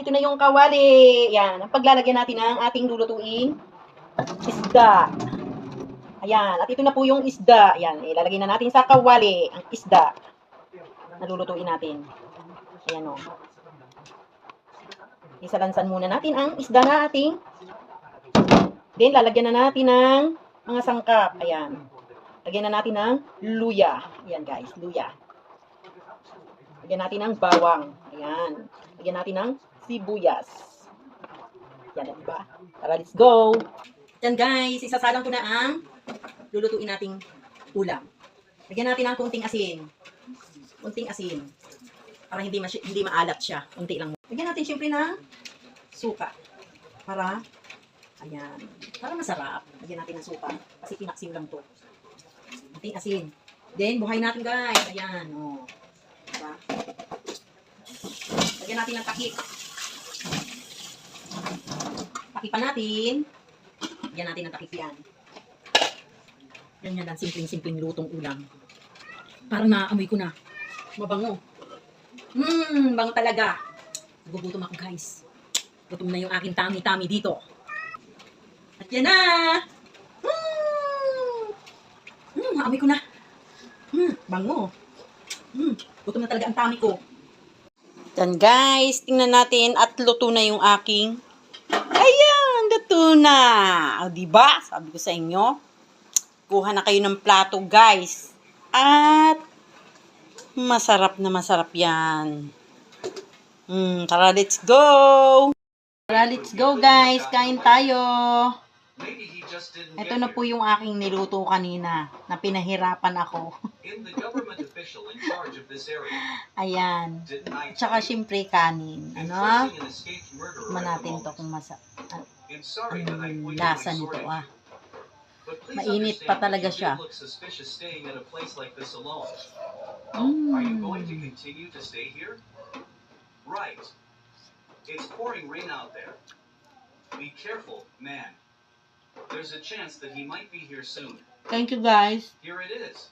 Ito na yung kawali. Yan. Ang paglalagyan natin ng ating lulutuing isda. Ayan. At ito na po yung isda. Ayan. Ilalagay na natin sa kawali ang isda na lulutuin natin. Ayan o. Isalansan muna natin ang isda na ating. Then, lalagyan na natin ng mga sangkap. Ayan. Lagyan na natin ng luya. Ayan guys, luya. Lagyan natin ng bawang. Ayan. Lagyan natin ng sibuyas. Yan, diba? Tara, let's go! Yan guys, isasalang ko na ang lulutuin nating ulam. Lagyan natin ng kunting asin. Kunting asin. Para hindi maalat siya. Kunti lang. Lagyan natin syempre ng suka. Para, ayan. Para masarap. Lagyan natin ng suka. Kasi pinaksim lang to. Kunting asin. Then, buhay natin guys. Ayan, o. Diba? Lagyan natin ng takip. Takipan natin. Lagyan natin ng takip yan. Yan lang, simpleng lutong ulam. Parang naamoy ko na. Mabango. Bango talaga. Nagugutom ako guys. Gutom na yung aking tummy dito. At yan na! Naamoy ko na. Bango. Gutom na talaga ang tummy ko. Yan guys, tingnan natin at luto na yung aking. Ayan, luto na. O diba? Sabi ko sa inyo, kuha na kayo ng plato guys. At masarap na masarap yan. Tara, let's go. Tara, let's go guys. Kain tayo. Ito na po yung aking niluto kanina na pinahirapan ako. Ayan. Tsaka syempre kanin. Ano? Tikman natin to kung lasa nito ah. Mainit pa talaga siya. Right. It's pouring rain out there. Be careful, man. There's a chance that he might be here soon. Thank you guys. Here it is.